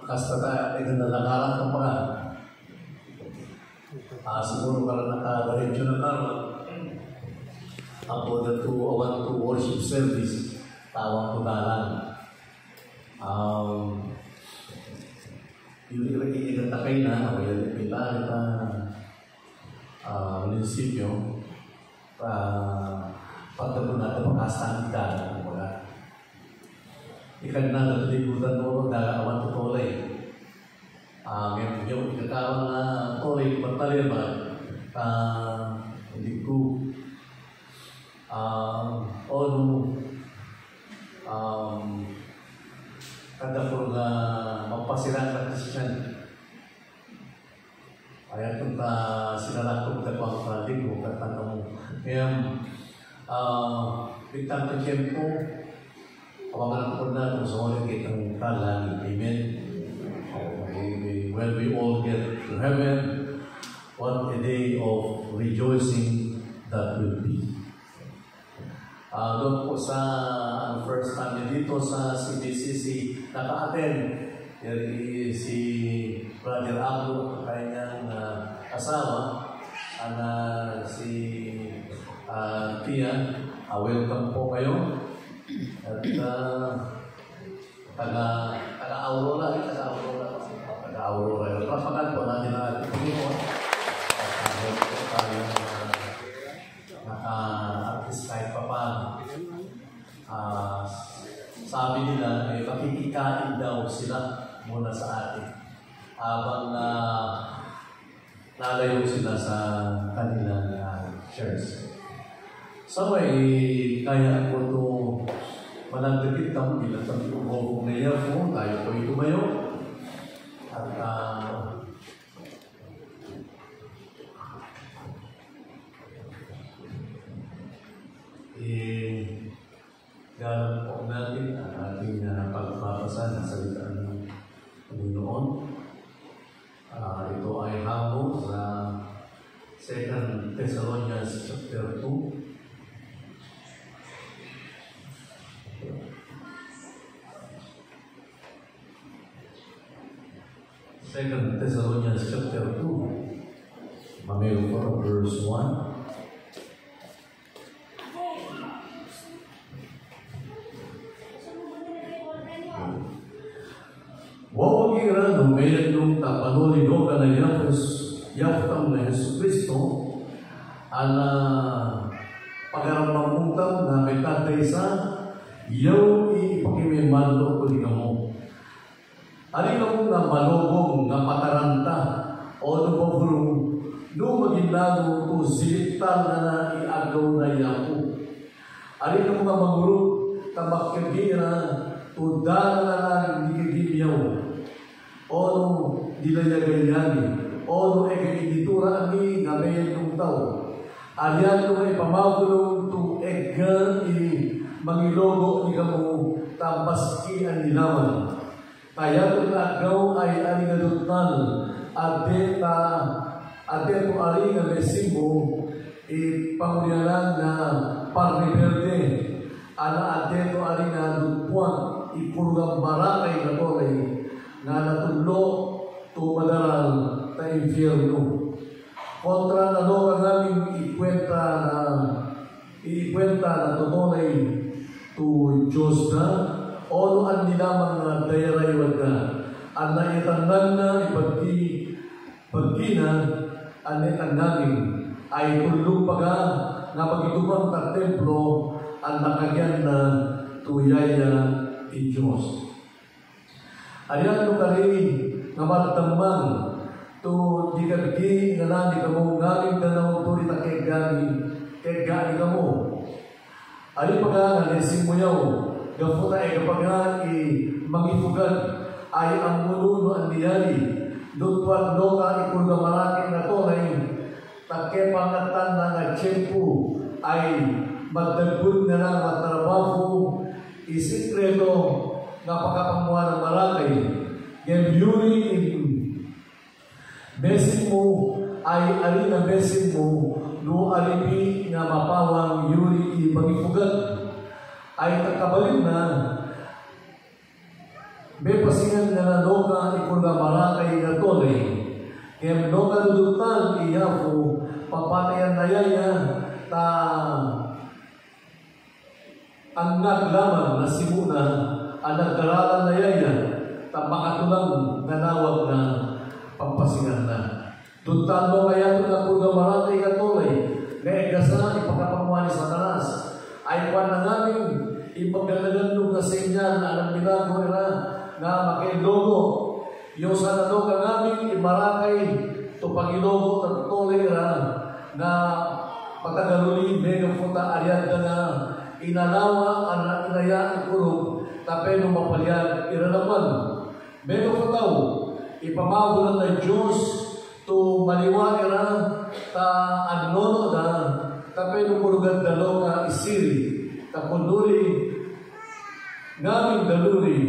Kasta tayo, nalakaran ka pa. Siguro para naka-diretso na tama. Ako na to worship service, tawang ko dalan. Yung ikitakay na, may pila kita munisipyo, pagdapo natin pagkastaan kita, ikan na natalibutan mo, dalawan ko tolay. Ngayon yung ikakawang na tolay, pagtalya ba? Hindi ko, kada po na mapasiran na Christian. Kaya kung sinalakot ka pang ligo, katang mo. Kaya, bitang ka tiyempo, kawangan ko na kung sa ulit kitang talang. Amen. When we all get to heaven, what a day of rejoicing that will be. Doon po sa first time dito sa CBCC, naka-attend si Brother Abdo, kanyang asawa, si Tia. Welcome po kayo. At taga-Aurora. Papakan po natin ang ating Panginoon. At po tayo naka-artist kahit pa paano. Sabi nila, pakikikain daw sila muna sa atin. Habang lalayo sila sa kanilang church. So, kaya po ito managdikit kami bilang sabi ko kung ngayon po, tayo po tumayo. At gano'n po natin ang ating pagpapasa na salita ng Panginoon. Ito ay hamon sa 2 Thessalonians chapter 2. 2 Thessalonians chapter 2. Mamaya po verse 1. Wawagira nung ngayon nung tapanulino ka na Yahweh na Yesu Kristo ala pagarampamuntang na may tatay sa yaw ipakimimalo ko di ka mo. Ali ka mo na malogong na pataranta o nupabro no maginago ko silitan na iagaw na yaku. Ali ka mo na maguro tabakyagira tudana na nagigigibyaw. Ono dilayagayani, ono eginitura ani ngayon ng tao. Alian ko ay pamagulong to egan ini mangilogo ni kamu tabaski ang nilaman. Kaya kung agaw ay alingadutan ate po aling ang mesimo ipangulalan na parniberde ana ate po aling na dupuan ipurgang barakay na tolay na natulo tumadaral na infierno. Kontra na doon namin ikwenta na tutunay to Diyos na o ang nilamang na dayaraywad na ang naitandang na pagkina ang naitandangin ay tulong paga na pagitubang ka templo ang nakagyan na tuyaya ni Diyos. Ayan nung kari nga magdamang to di kabigi nga na di ka mo galing na to di kegani ka mo. Ayan pa nga nanesin mo yaw gaputa ay kapag nga mangifugan ay ang mununo ang diyari dutwat do ka ikulga malaking na to ay takepangatan na nga tiyempo ay magdagbun na lang at trabaho isikreto nga pagkapamuha ng malakay. Ngayon, yuri besin mo ay alin ang besin mo no alipi nga mapawang yuri ipagipugat ay takabalin na may pasingan nga na doon kuna marakay na tunay. Kaya no kadudutan iya po papatayan na yaya ta ang naglaman na simuna ang nagdaralan na yaya ta makatulang nanawag na pampasingan na. Tuntan mo kaya ito na kuna marakay na tunay na egasa ipagkapamuha ni Satanas ay kuwan na namin ipagdalagan nung kasenyal na alam minago nila na makilogo. Yung sa nato ka namin imarakay to Pangilogo at tolera na patagaluli mega puta aryad na inalawa ang inayaan kurog tapeno mapalyag iranaman. Mega putaw ipamagulan na Diyos to maliwanira ta agnono na tapeno kurugan dalo ka isiri tapunduli ngamin daluri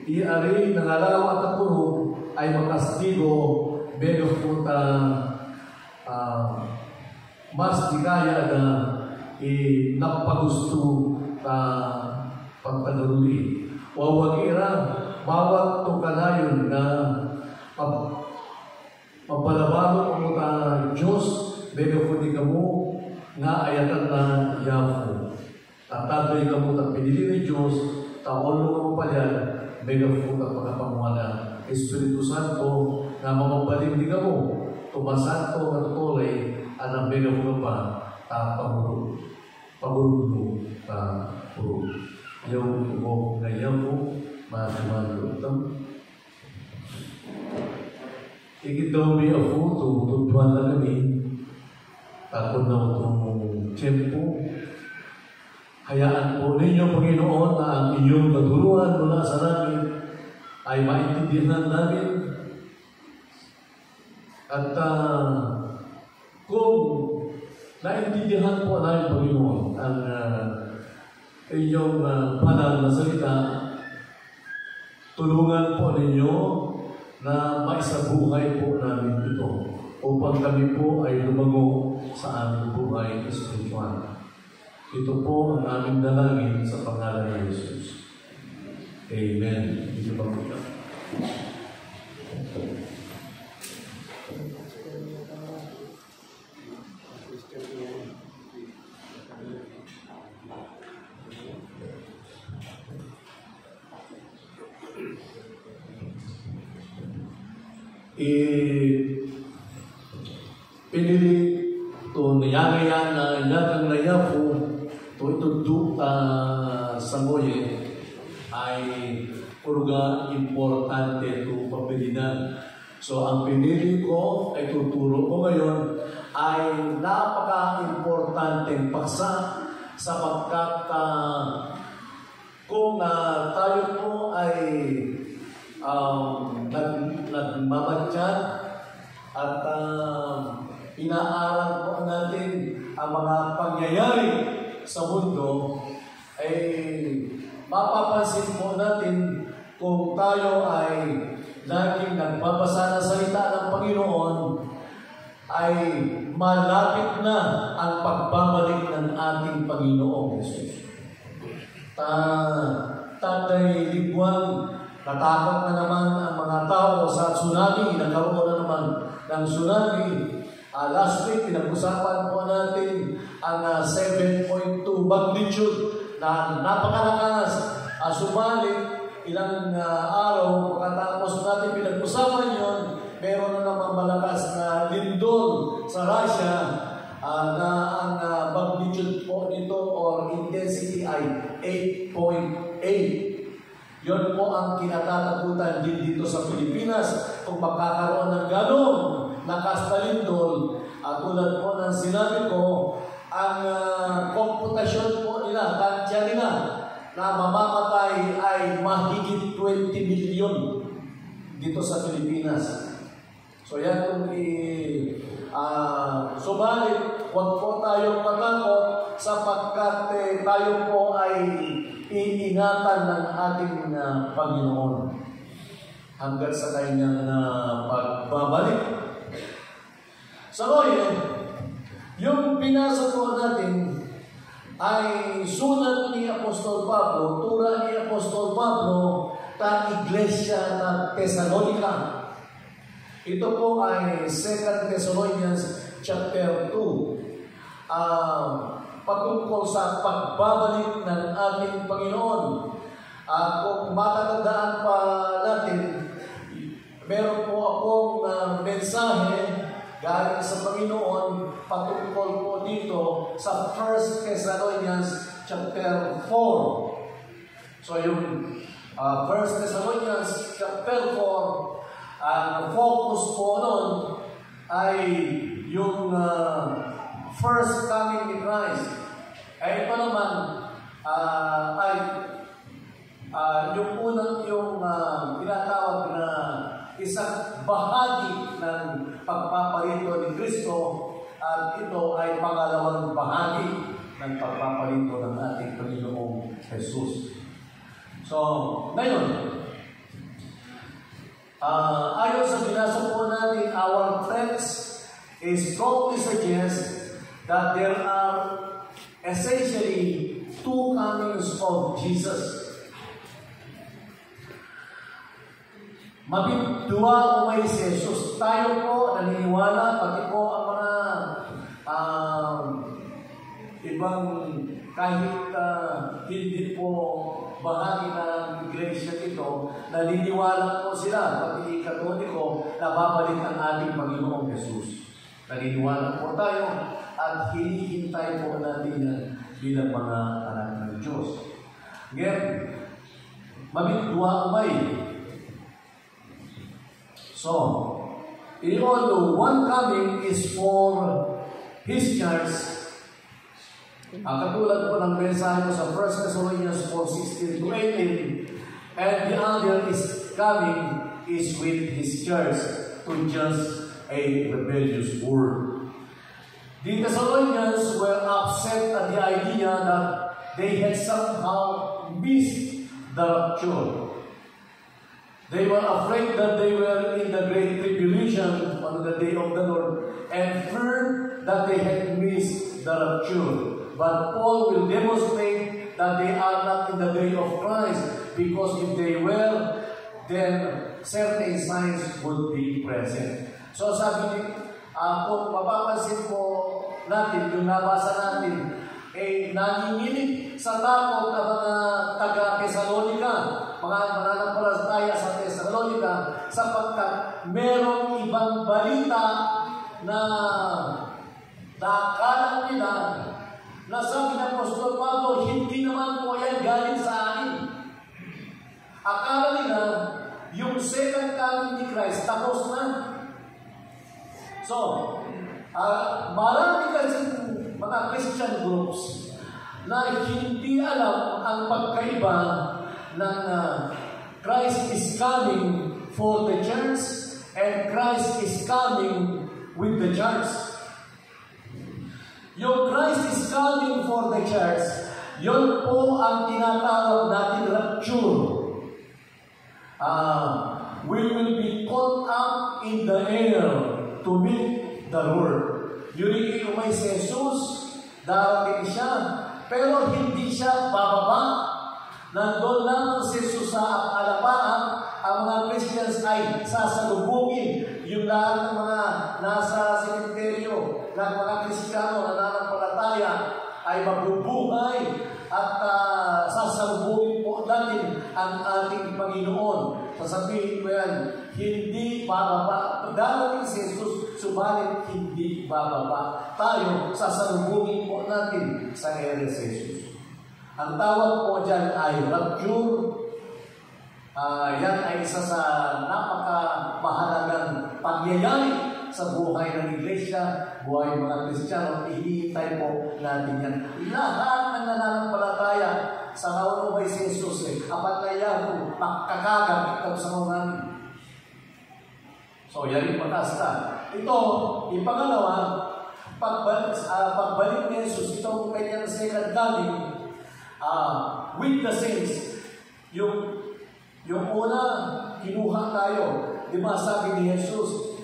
iari nangalawa at kurog ay makastigo mega puta mas di kaya na napagusto ta pagtanuli. Wawagira bawat tukanayon na mapalabalo ang mga Diyos mega puti kamo nga ayatan na yafo. Tatagay kamo at pinili ni Diyos taon mo kamo palyan mega puta pagkapamuana Espiritu Santo na mamabalin di kamo tumasanto at tulay ang mega puta pa pagulog pa puro. Yung mo ngayon mo masamalo ikitaw may ako tutuan na kami takot na itong tiyempo. Hayaan po ninyo Panginoon na ang inyong katuruan mula sa namin ay maintindihan namin at kung naintindihan po namin Panginoon ang inyong banal na salita, tulungan po ninyo na maisabuhay po namin ito upang kami po ay lumago sa aming buhay espiritual. Ito po ang aming dalangin sa pangalan ng Jesus. Amen. Ito ba po yan? Pinili ito niyagayan na ilatang layapo ito ituduk sa ngoye ay purga importante ito pabilinan. So ang pinili ko ay tuturo ko ngayon ay napaka-importanteng paksa sapagkat kung tayo po ay nagmamadyan at inaaral po natin ang mga pangyayari sa mundo, ay mapapansin po natin kung tayo ay laging nagbabasa ng salita ng Panginoon, ay malapit na ang pagbabalik ng ating Panginoong Jesus. Tatay Liguan, natakot na naman ang mga tao sa tsunami, nagkaroon na naman ng tsunami. Last week, pinag-usapan po natin ang 7.2 magnitude na napakalakas. Subalit, ilang araw, pagkatapos natin pinag-usapan yun, meron na naman malakas na lindol sa Russia na ang magnitude po nito or intensity ay 8.8. Yun po ang kinatatakutan din dito sa Pilipinas kung magkakaroon ng ganong lakas na lindol. Tulad po ng sinabi ko, ang komputasyon po nila, tansya nila, na mamamatay ay mahigit 20 million dito sa Pilipinas. So yan kung subalit, huwag po tayong matakot sapagkat tayo po ay iingatan ng ating Panginoon hanggang sa kanyang pagbabalik. Sa ngayon, yung pinasa po natin ay sulat ni Apostol Pablo, tura ni Apostol Pablo ta Iglesia na Tesalonica. Ito po ay 2 Thessalonians chapter 2. Patungkol sa pagbabalik ng ating Panginoon. Kung matatandaan pa natin, meron po akong mensahe galing sa Panginoon patungkol po dito sa 1 Thessalonians chapter 4. So yung 1 Thessalonians chapter 4, ang focus po nun ay yung first coming ni Christ. Ito naman ay yung unang tinatawag na isang bahagi ng pagpaparito ni Kristo, at ito ay pangalawang bahagi ng pagpaparito ng ating Panginoong Jesus. So, ngayon, ayon sa binasa po natin, our text is strongly suggests that there are essentially two comings of Jesus. Mabidua umay si Jesus. Tayo po naniniwala, pati po ang mga ibang kahit hindi po bahagi ng iglesia ito, naniniwala po sila, pati Katoliko, na babalik ang ating Panginoong Jesus. Naniniwala po tayo at hinihintay po natin yan bilang mga anak ng Diyos. Ngayon, mabidua umay. So, in all, one coming is for His church. Ang katulad po ng mensahe ko sa 1 Thessalonians 4:16 to 18, and the other is coming is with His church to judge a rebellious world. The Thessalonians were upset at the idea that they had somehow missed the rapture. They were afraid that they were in the great tribulation on the day of the Lord and feared that they had missed the rapture. But Paul will demonstrate that they are not in the day of Christ, because if they were, then certain signs would be present. So sabi ni, kung mapapansin po natin, yung nabasa natin, nanginginig sa takot ang mga taga-Thessalonica, mga mananampalataya sa Thessalonica, sapagkat merong ibang balita na akala nila na sabi ng Apostol Pablo, hindi naman po yan galing sa akin. Akala nila yung second coming ni Christ tapos na. So, marami kasi mga Christian groups na hindi alam ang pagkaiba ng Christ is coming for the church and Christ is coming with the church. Yung Christ is coming for the church, yun po ang tinatawag natin rapture. We will be caught up in the air to meet the Lord. Yun yung may si Jesus, darating siya, pero hindi siya bababa. Nandun lang si Jesus sa alapaan, ang mga Christians ay sasalubungin. Yung lahat ng mga nasa sementeryo ng mga Kristiyano na nananampalataya ay mabubuhay at sasalubungin po natin ang ating Panginoon. Sasabihin ko yan, hindi bababa. Darating si Jesus, subalit hindi bababa. Tayo, sasalubungin po natin sa ere si Jesus. Ang tawag po dyan ay rapture. Yan ay isa sa napakamahalagang pangyayari sa buhay ng iglesia, buhay ng mga Kristiyano. Ihintay po natin yan. Lahat ng nananampalataya sa naunubay si Jesus, apat na yan, makakagat ikaw sa mga namin. So, yan yung patas na. Ito, yung pangalawa, pagbalik ni Jesus, itong kanyang second coming, with the saints. Yung una, kinuha tayo. Di ba sabi ni Jesus,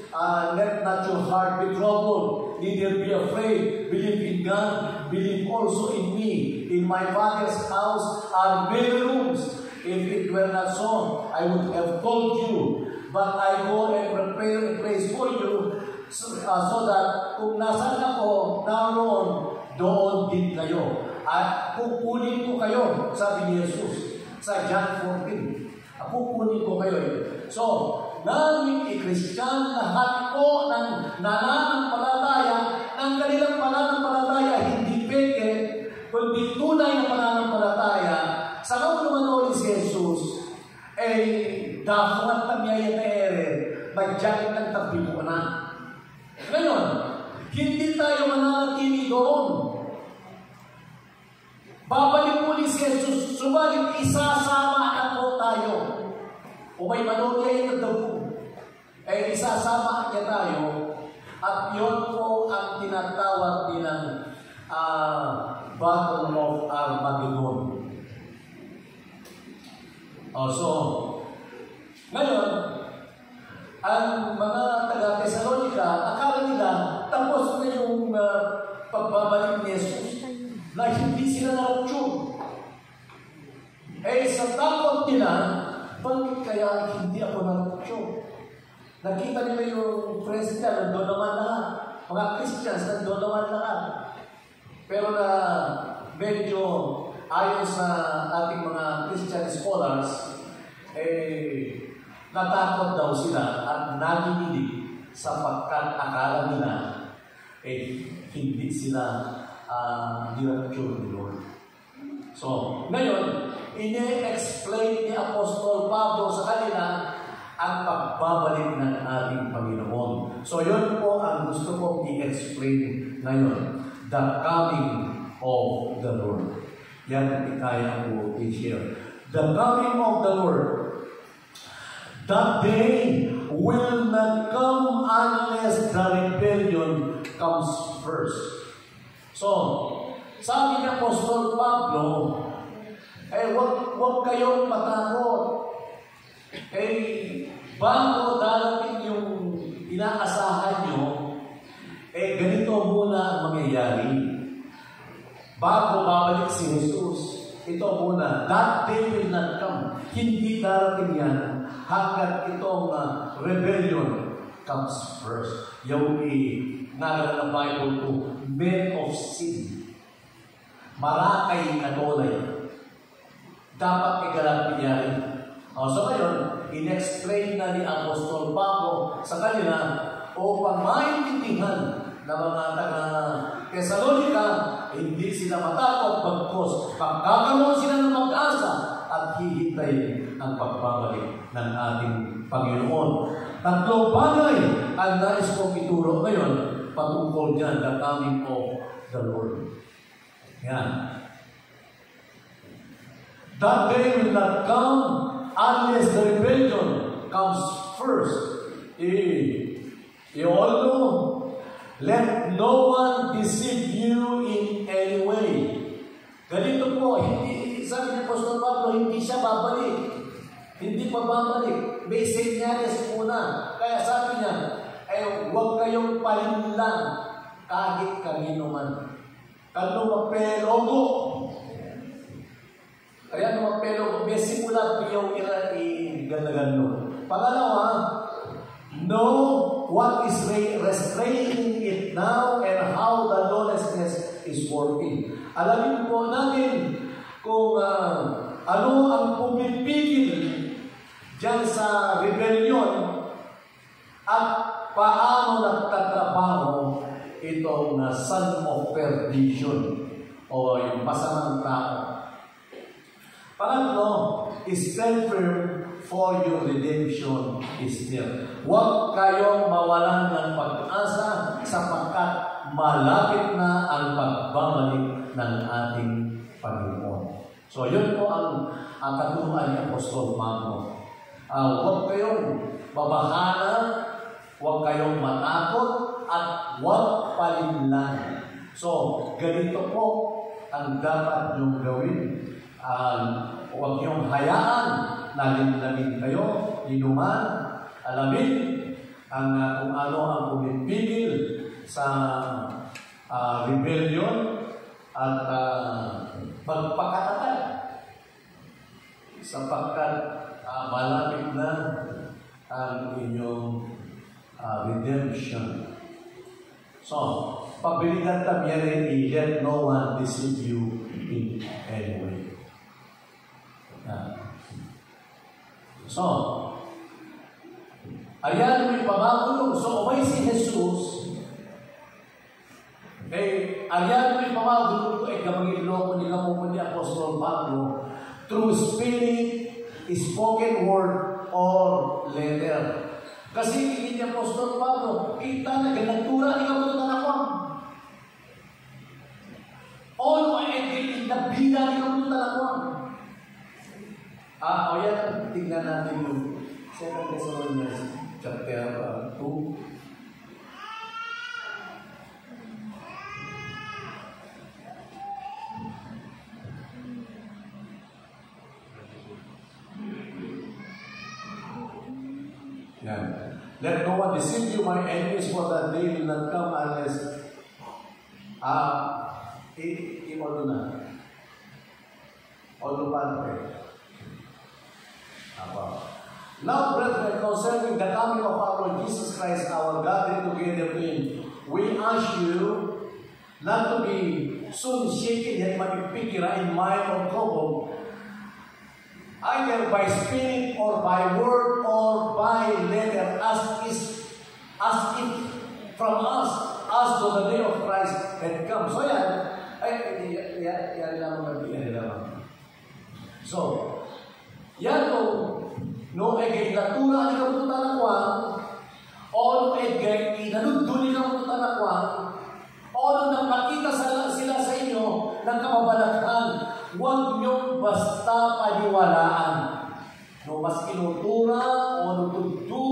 let not your heart be troubled, neither be afraid. Believe in God, believe also in me. In my Father's house are many rooms. If it were not so, I would have told you. But I go and prepare a place for you so that kung nasaan ako, naroon, doon din kayo. At kukunin ko kayo, sabi ni Jesus sa John 14. Kukunin ko kayo. So, naming i-Christian, lahat po ng nananampalataya, ng kanilang pananampalataya, hindi peke, kundi tunay na pananampalataya, sa kauluman ni Jesus, ay dapat tamiyaya na ere, magjalit ng tabibo na. Ngayon, hindi tayo mananatili doon. Babalik po ni Jesus, subalit isasama na po tayo. O may manogay na daw ay isasama niya tayo, at yun po ang tinatawag nilang Battle of Armageddon. So, ngayon, ang mga taga-Thessalonica, akala nila tapos na yung pagbabalik ni Jesus na hindi sila na-rapture. Sa takot nila, bakit kaya hindi ako na-rapture? Nakita nila yung friends nila, nandun naman lahat. Mga Christians, nandun naman lahat. Pero na medyo ayon sa ating mga Christian scholars, natakot daw sila at nanginginig sapagkat akala nila hindi sila ni-rapture ni Lord. So, ngayon, ine-explain ni Apostol Pablo sa kanila ang pagbabalik ng ating Panginoon. So, yun po ang gusto kong i-explain ngayon. The coming of the Lord. Yan kaya ko i-share. The coming of the Lord. That day will not come unless the rebellion comes first. So, sabi ni Apostol Pablo, wag kayong matakot. Bago darating yung inaasahan nyo, ganito muna ang mangyayari. Bago babalik si Jesus, ito muna, that day will not come. Hindi darating yan hanggat itong rebellion comes first. Yung ngalan ng Bible to men of sin. Marakay na tulay. Dapat igalap niya. So ngayon, in-explain na ni Apostol Pablo sa kanila upang maintindihan na mga taga-Thessalonica, hindi sila matakot bagkos pagkakaroon sila ng mag-asa at hihintayin ang pagbabalik ng ating Panginoon. Tatlong bagay ang nais kong ituro ngayon patungkol dyan, the coming of the Lord. Yan. That day will not come unless the rebellion comes first. You all know, let no one deceive you in any way. Ganito po, sabi ni Apostol Pablo, hindi siya babalik. Hindi pa babalik. May senyales muna. Kaya sabi niya, huwag kayong palinlan kahit kanino man. Kano mapelogo. Kaya mapelogo. May simula piyaw i-ganagano. Pangalawa, know what is restraining it now and how the lawlessness is working. Alamin po natin kung ano ang pumipigil diyan sa rebellion at paano nagtatrabaho itong son of perdition o yung masamang tao. Pangatlo, stand firm for your redemption is near. Huwag kayong mawalan ng pag-asa sapagkat malapit na ang pagbabalik ng ating Panginoon. So, yun po ang katuruan ni Apostol Pablo. Huwag kayong babahana, huwag kayong matakot, at huwag palinlan. So, ganito po ang dapat niyong gawin. Huwag niyong hayaan na linlamin kayo, inuman, alamin kung ano ang pumipigil sa rebellion at magpakatatag sapagkat malapit na ang redemption. So, pabiligan tamyan let no one deceive you in any way. So, ayan may pamagulong. So, umay si Jesus, ayan may pamagulong ko, kamangiloko ni Kamupo ni Apostol Pablo, through spirit, spoken word, or letter. Kasi ini ni Apostol Pablo, kita na ganagtura ni Kamupo na ako. All ay nabida ni Kamupo na ako. O yan, tingnan natin yung 2 Thessalonians chapter 2. Yan. Let no one deceive you, my enemies, for that day will not come unless imo na. All the Now, brethren, concerning the coming of our Lord Jesus Christ, our gathering together in, we ask you not to be soon shaken yet magpipikira in mind or trouble, either by spirit or by word or by letter, as if from us, as to the day of Christ had come. So yan lamang. So, yan no natura ni Kamupo na kuwan, o no inanuddo ni Kamupo na kuwan, o no napakita sila sa inyo ng kababalaghan, huwag niyong basta paniwalaan. No mas kinutura, o no tuddu,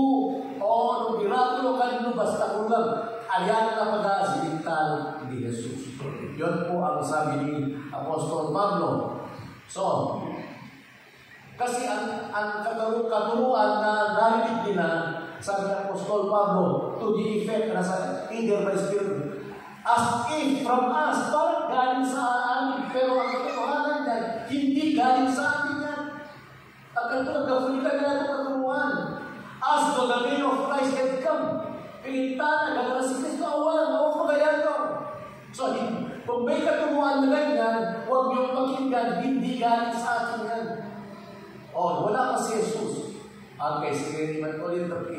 o no mirakulo kanino basta kulang. Ayan na pag-aasilintal ni Jesus. Yun po ang sabi ni Apostol Pablo. So, kasi ang katuruan na narinig nila, sabi ng Apostol Pablo, to the effect na sa either by spirit, as if from us, parang galing sa amin, pero ang katotohanan niyan, hindi galing sa amin yan. Ang katuruan na ito katuruan, as to the day of Christ had come, pinintana, gano'n si Kristo, awan, maupugayan ko. So, kung may katuruan na ganyan, huwag niyong pakinggan, hindi galing sa atin yan. Wala pa si Jesus. Okay, sige, ulit ang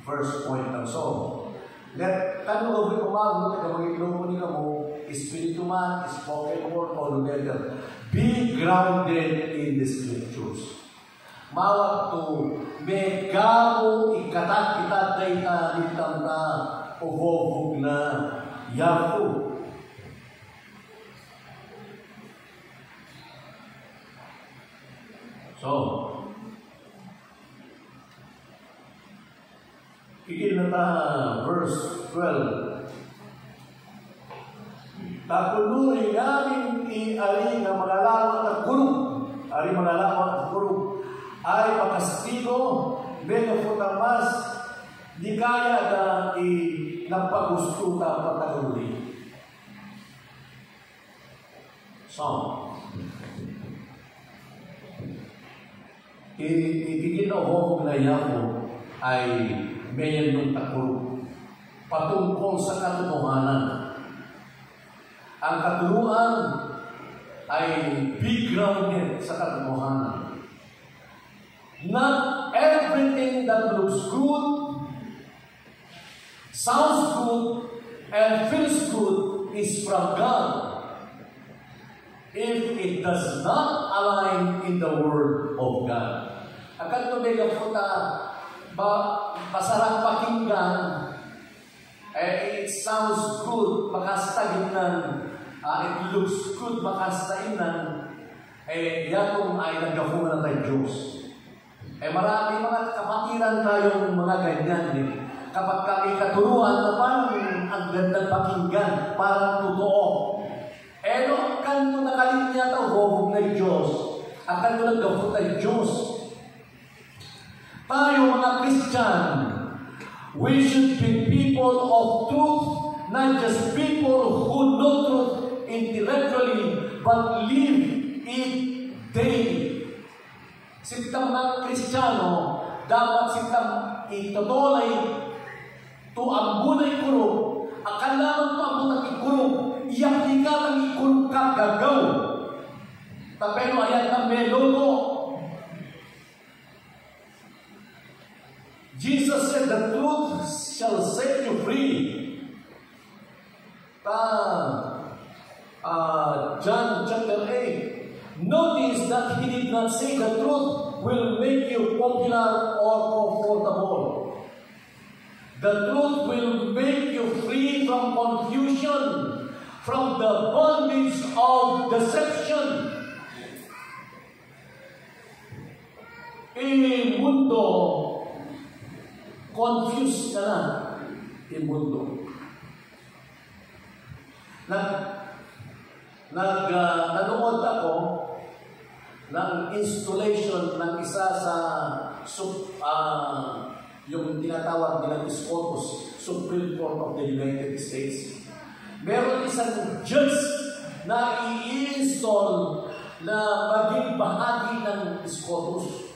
first point lang. So, let tanong ko umagot, kamagiglobo ni mo, espiritu man, spoken word, or letter, be grounded in the scriptures. Mawag to, may gamo ikatat kita dayta litang na uhobog na yaku. So, kikil na ta verse 12. Tapunuri namin ari nga mga lawak at kulong. Ari mga lawak at kulong. Ay makastigo, benefutamas, di kaya na napagusto na pataluli. So, ikinahog na yako ay mayan ng takuro patungkol sa katotohanan. Ang katuruan ay be grounded sa katotohanan. Not everything that looks good, sounds good, and feels good is from God if it does not align in the Word of God. Akan tumega puta pasarang pakinggan, it sounds good, makastagin it looks good, makastainan, yatong ay nagkakuha na tayo Diyos. Marami mga kapatiran tayong mga ganyan. Kapag kami katuruan na parang ang gandang pakinggan, parang totoo. No, kanto nakalinya tao, hubog na Diyos. Ang kanto nagkapot na Diyos. Tayo mga Christian, we should be people of truth, not just people who know truth intellectually, but live it daily. Sintang mga Kristiyano, dapat silang itutulay to ambunay kulong, akan lamang to ambunang ikulong, iyaplikan ang ikulong ka gagaw. Tapeno ayan ang melogo. Jesus said, the truth shall set you free. John chapter 8. Notice that he did not say the truth will make you popular or comfortable. The truth will make you free from confusion, from the bondage of deception. Mundo, confused ka na. Mundo. Nanood ako ng installation ng isa sa yung tinatawag nilang SCOTUS, Supreme Court of the United States. Meron isang judge na i-install na maging bahagi ng SCOTUS.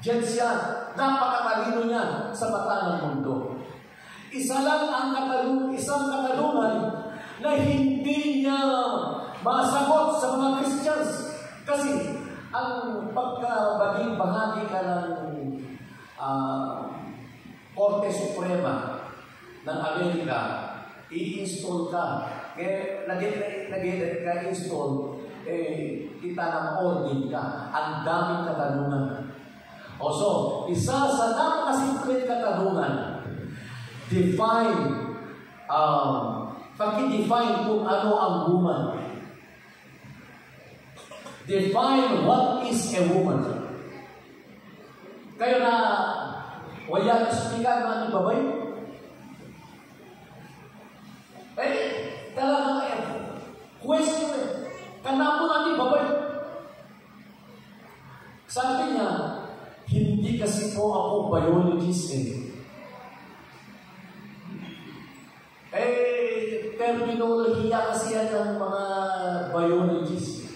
Judge yan. Napakatalino niya sa mata ng mundo. Isa lang ang isang katanungan na hindi niya masagot sa mga Christians. Kasi ang pagkabaging bahagi ka ng Korte Suprema ng Amerika, i-install ka. Kaya nag-install, kita ng ordin ka. Ang daming katanungan. So, isa sa napakasimpleng katanungan, pag-define kung ano ang woman. Define what is a woman. Kayo na wala explican na ni babay? Talaga question kanamo na ni babay? Sabi niya, hindi kasi po ako biologist terminolohiya kasi yan ng mga biologists.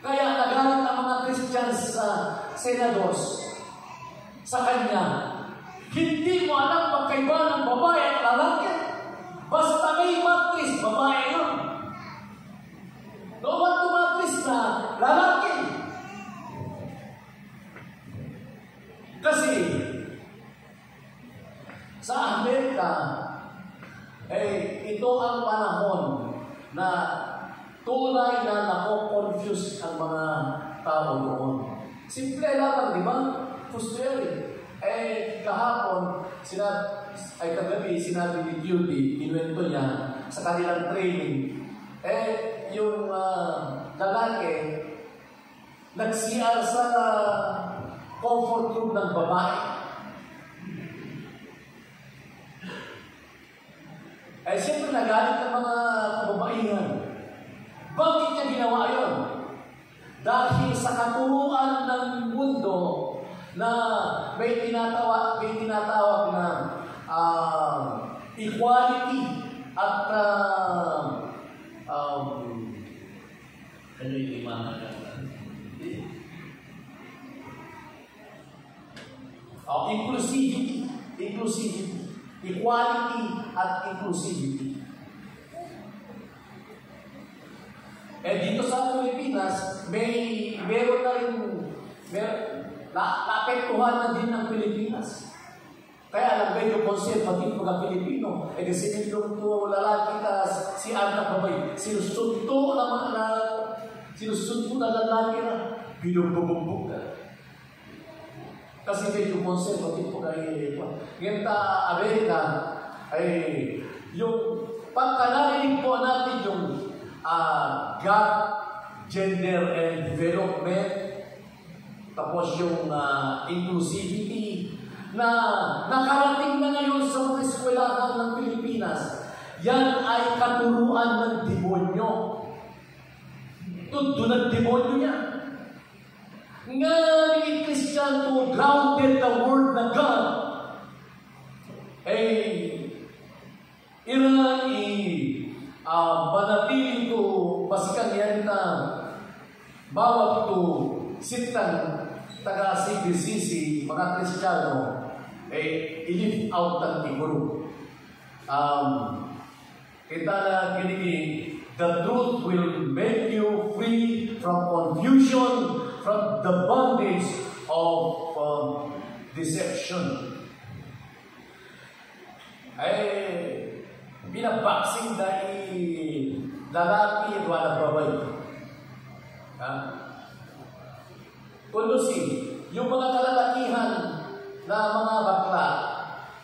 Kaya nagalit ang mga Christians sa senadors sa kanya. Hindi mo alam pagkaiba ng babae at lalaki. Basta may matris, babae yun. Noon tumatris na lalaki. Kasi sa Amerika, ito ang panahon na tunay na nako-confuse ang mga tao noon. Simple lang, di ba? Fusteri. Kahapon, kagabi, sinabi ni Judy, kinuwento niya sa kanilang training, yung lalaki, nag-CR sa comfort room ng babae. Siyempre nagalit ng mga kababaihan. Bakit niya ginawa yun? Dahil sa katuruan ng mundo na may tinatawag na equality at ano yung inclusivity. Equality at inclusivity. Dito sa Pilipinas, meron na rin, naapektuhan na din ng Pilipinas. Kaya lang medyo conservative mga Pilipino. Kasi nitong lalaki na si Ana Babay, sinusunto na lalaki na binububugbog na. Kasi medyo conservative po kayo. Ngayon Amerika, yung pagkanarinig po natin yung God, gender and development, tapos yung inclusivity, na nakarating na ngayon sa mga eskwelahan ng Pilipinas, yan ay katuruan ng demonyo. Doon ang demonyo yan. Nga ni Christian to grounded the word na God, manatiling to basikan yan na bawat to sitan taga-CBCC, mga Kristiyano, i-lift out ng iguro. Kita na ginigi, the truth will make you free from confusion, from the bondage of deception. Binabaksing dahil lalaki at walang babay. Kundusin, yung mga kalalakihan na mga bakla,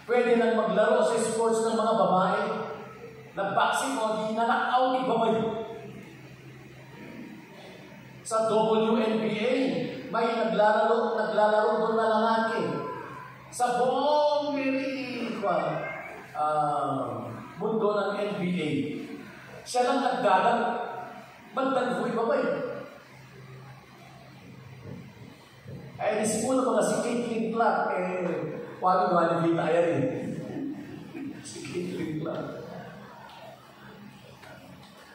pwede nang maglaro sa sports ng mga babae, nag-boxing o di na-knock-out, ibabay. Sa WNBA, may naglalaro doon na lalaki. Sa buong mundo ng NBA, siya lang nagdalag, magdagpo ibabay. Siguro ko na si Caitlin Clark, wala kita yan si Caitlin Clark.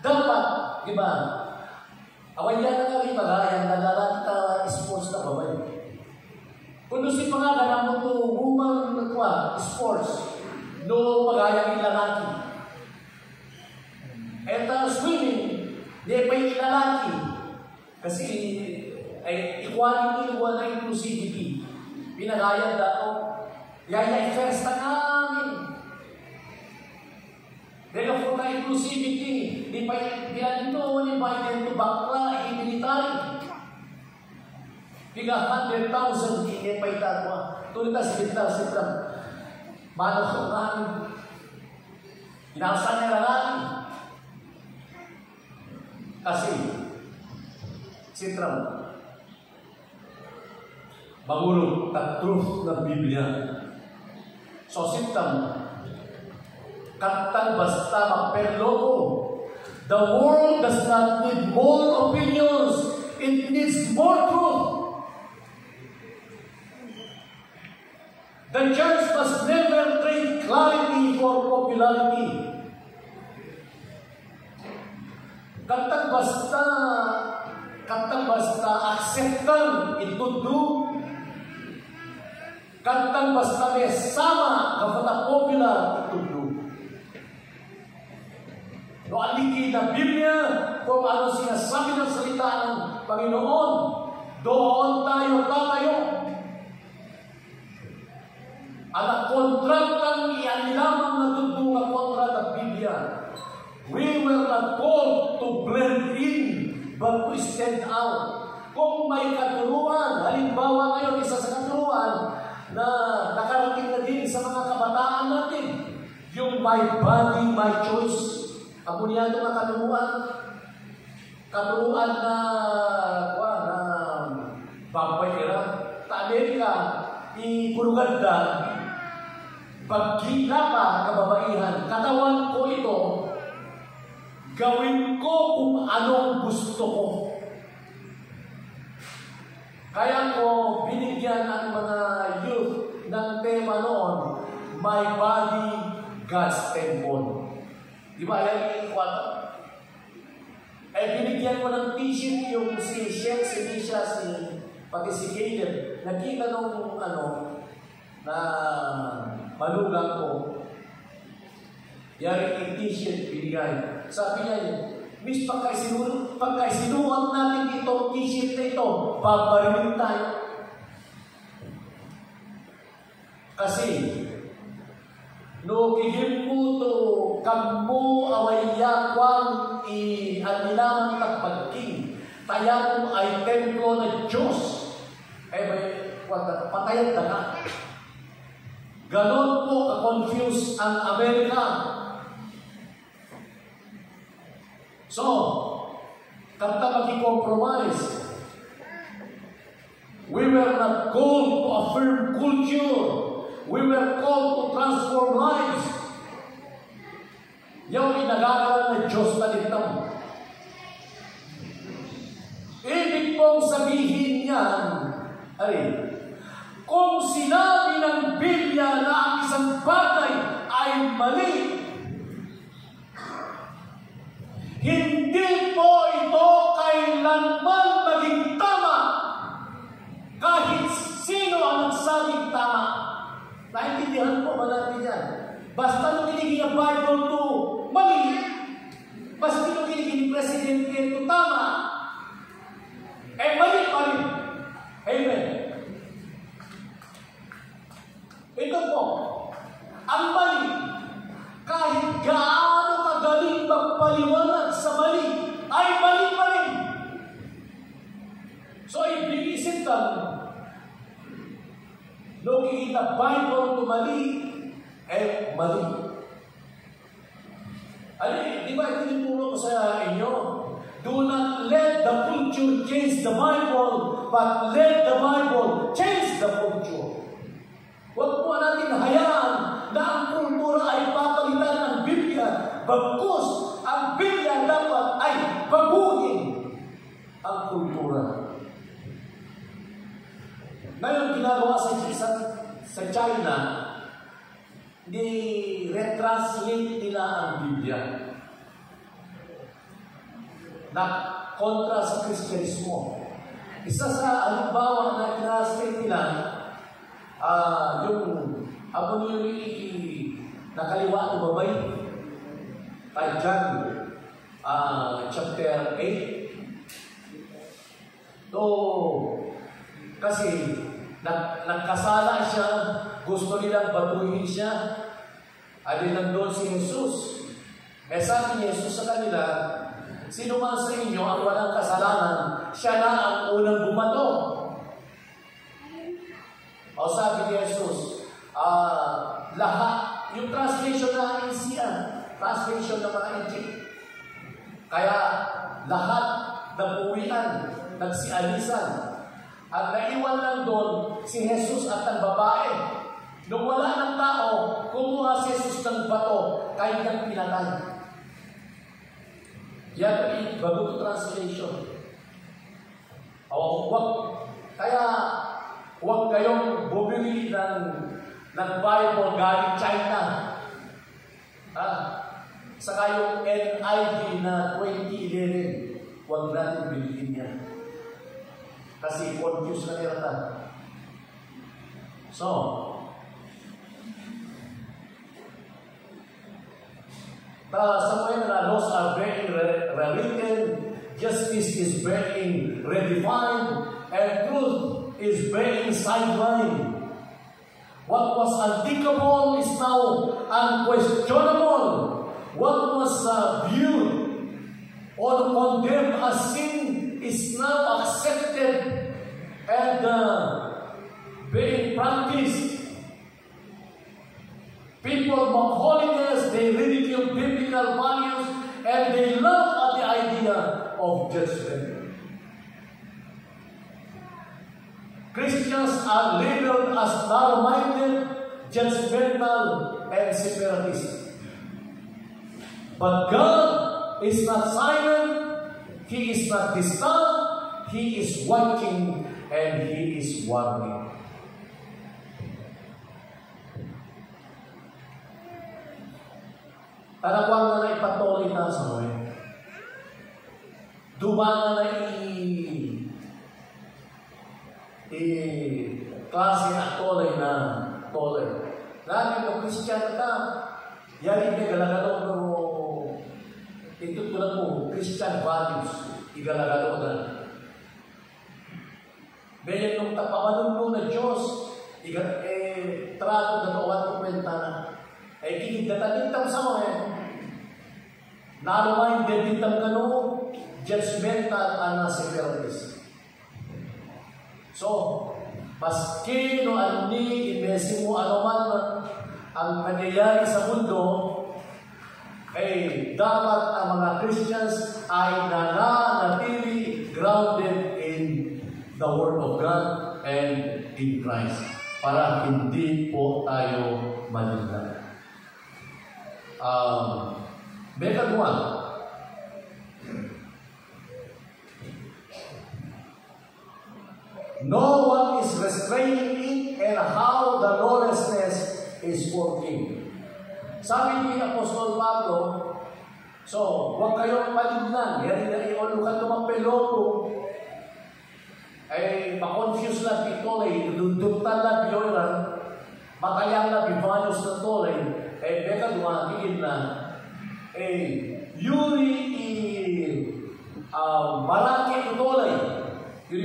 Dapat, di ba, awayan na nga rin magayan na lalang ka sports na babay. Kung si pangalan mo to woman sports, no magayang ilalaki. At swimming, di pa yung ilalaki. Kasi, equality wala inclusivity. Pinagayan dato. Yaya i-first na namin. Dahil po na inclusivity, di pa yan ito, di pa yan ito bakla, military. Piga 100,000, di pa ito. Tuloy na si Vital Sitram. Mano ko namin. Inasan nila namin. Kasi, Sitram, mangulog at truth ng Biblia. So, Sitram, katang basta magperloko. The world does not need more opinions. It needs more truth. The church must never trade clarity for popularity. Katang basta acceptan itudo. Katang basta may sama kapata popular itudo. No, aliki na Biblia kung ano sinasabi ng salita ng Panginoon, doon tayo tatayo. Ang kontratang iyan lamang na tutong ang kontra ng Biblia. We were not called to blend in, but to stand out. Kung may katuruan, halimbawa ngayon, isa sa katuruan na nakarating na din sa mga kabataan natin, yung my body, my choice. Ako niya ito mga katuruan na babayera. Sa Amerika, ipuruganda, pagkita pa kababaihan, katawan ko ito, gawin ko kung anong gusto ko. Kaya ko binigyan ang mga youth ng tema noon, my body, God's temple. Di ba yan yung kwento? Binigyan ko ng t-shirt yung si Chef, si Nisha, pati si Caleb. Nakita nung na malugang ko. Yari yung t-shirt binigay. Sabi niya, Miss, pagkaisinuot natin itong t-shirt na ito, babarilin tayo. Kasi, no kigim mo to kammo awayakwang anilamang takpagking tayan mo ay templo na Diyos patayan na ka. Ganon po ka-confuse ang Amerika. So, kanta maki-compromise. We were not called to affirm culture. We were called to transform lives. Yung inagagawa ng Diyos na dito. Ibig pong sabihin niyan, kung sinabi ng Biblia na ang isang bagay ay mali, hindi po ito kailanman maging tama kahit Basta nung kinigin ang Bible to mali, basta nung kinigin ni Presidente to tama, eh mali pa rin. Amen. Ito po, ang mali, kahit gaano kagaling magpaliwanag sa mali, ay mali pa rin. So, ibig lang, nung kikita Bible to mali, eh mali. Di ba itinuturo ko sa inyo? Do not let the culture change the Bible, but let the Bible change the culture. Huwag po natin hayaan na ang kultura ay papalitan ng Biblia, bagkus ang Biblia dapat ay baguhin ang kultura. Ngayon, ginagawa sa China, ni-retranslate nila ang Biblia na kontra sa Kristyanismo. Isa sa halimbawa na i-translate nila, yung abo niyo nakaliwa ang babay, kay John chapter 8. So, kasi nagkasala siya, gusto nilang batuhin siya, alin nandun si Jesus. Eh sabi ni Jesus sa kanila, sino man sa inyo ang walang kasalanan, siya na ang unang bumato. O sabi ni Jesus, lahat, yung translation na NCA, translation na mga Egypt. Kaya lahat nagpuwian, nagsialisan. At naiwan lang doon si Jesus at ang babae. Nung wala ng tao, kumuha si Jesus ng bato, kaya niyang pinatay. Yan ay bago translation. Kaya huwag kayong bumili ng Bible galing China. Saka yung NIV na 2011, huwag natin bilhin yan. Kasi confused na nila. So, somewhere the laws are being rewritten, justice is being redefined, and truth is being sidelined. What was unthinkable is now unquestionable. What was viewed or condemned as sin is now accepted and being practiced. People mock holiness, they ridicule biblical values, and they laugh at the idea of judgment. Christians are labeled as narrow-minded, judgmental, and separatist. But God is not silent, He is not distant, He is watching, and He is warning. Talagang na ipatuloy na sa mga. Dumana na klase na tolay. Lagi mo Christian ka, yari ka galagalo mo, ito tulad mo, Christian values, igalagalo na. Bayan nung tapawanon mo na Diyos, trato na kawan ko kwenta na. Kinigdatan din sa mga narrow-minded din kano, judgmental and separatist. So, maski no ani imesi mo man ang nangyayari sa mundo, dapat ang mga Christians ay nananatili grounded in the Word of God and in Christ para hindi po tayo malila. Method 1. No one is restraining it and how the lawlessness is working. Sabi ni Apostol Pablo, so, huwag kayong maliglan. Yan na iulukan ng peloto. Pa-confuse lang ito. Duduktan lang yun. Makayang na bivanyos na tolay. beka dumakiin na, yuri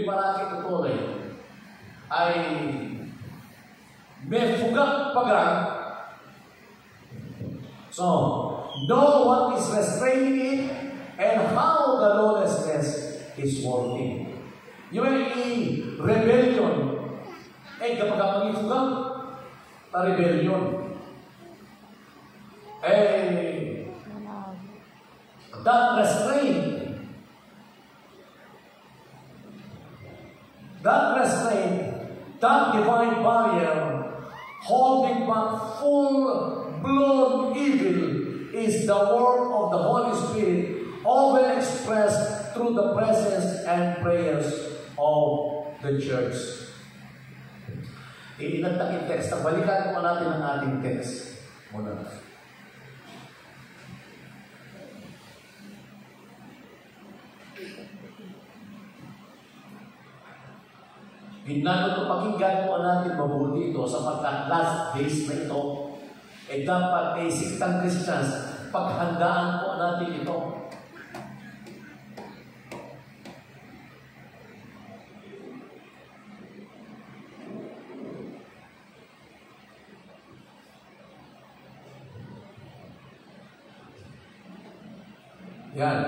maraki tutulay, ay may fugak pagang. So, know what is restraining it and how the lawlessness is working. Yung rebellion, kapag mag-ifugang, rebellion. That restraint, that divine barrier, holding back full-blown evil, is the work of the Holy Spirit, often expressed through the presence and prayers of the church. Iinagtakin text. Balikan mo natin ang ating text. Muna. Pakinggan mo natin mabuti ito sapagkat last days na ito, dapat siktang Christians, paghandaan po natin ito. Yan.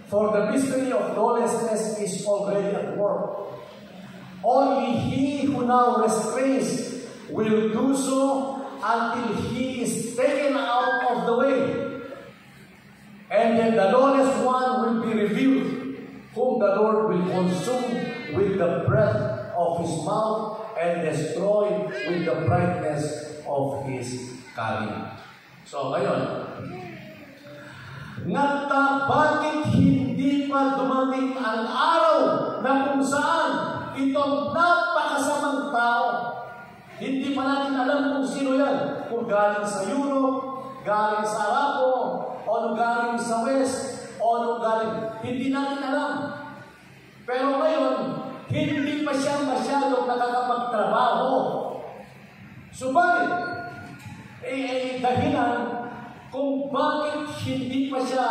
For the mystery of lawlessness is already at work. Only he who now restrains will do so until he is taken out of the way. And then the lawless one will be revealed, whom the Lord will consume with the breath of his mouth and destroy with the brightness of his coming. So, ngayon, bakit hindi pa dumating ang araw na kung saan itong napakasamang tao, hindi pa natin alam kung sino yan, kung galing sa Europe, galing sa Arabo, o galing sa West, o galing, hindi natin alam. Pero ngayon, hindi pa siya masyadong nakakapagtrabaho. Subalit, dahilan kung bakit hindi pa siya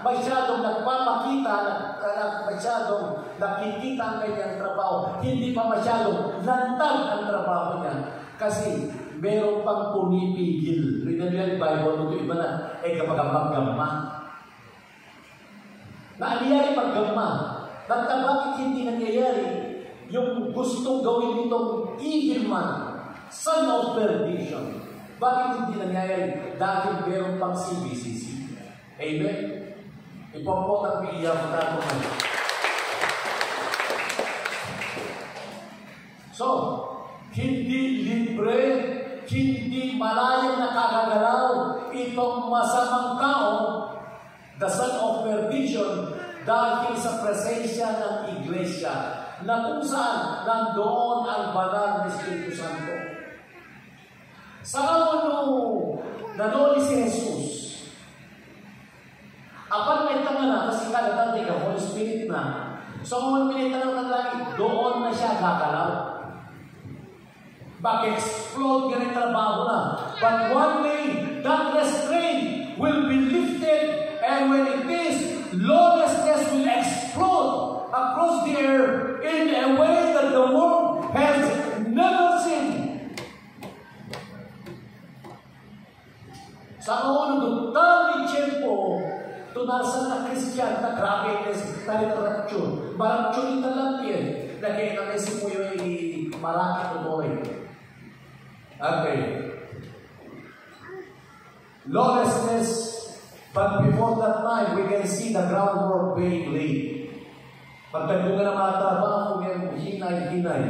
masyadong nagpapakita, masyadong nakikita ang kanyang trabaho, hindi pa masyadong lantag ang trabaho niya. Kasi meron pang pumipigil. Rinalihan yung Bible, ito iba na, kapag maggamma. Naaniyari maggamma. Bakit hindi nangyayari yung gustong gawin nitong evil man, son of perdition? Bakit hindi nangyayari? Dahil meron pang CBCC. Amen? Ipapot ang iiyak na ito ngayon. So, hindi libre, hindi malayang nakakagalaw itong masamang tao, the son of perdition, dahil sa presensya ng iglesia, na kung saan nandoon ang banal na Espiritu Santo. Sa ano nanoli si Jesus, apan may tanga na, kasi kalatatay ka, Holy Spirit na. So kung minita ng langit, doon na siya gagalaw. Bak-explode ka rin trabaho na. But one day, that restraint will be lifted, and when it is, lawlessness will explode across the earth in a way that the world has never seen. Sa kaunong dami tiyempo, tunasan na Christian na grabe na rapture. Marapture ito lang yan. Lagay na kasi mo yung marami tutoy. Okay. Lawlessness, but before that time, we can see the groundwork being laid. Pagtagpungan ng mga trabaho, kung yung hinay-hinay.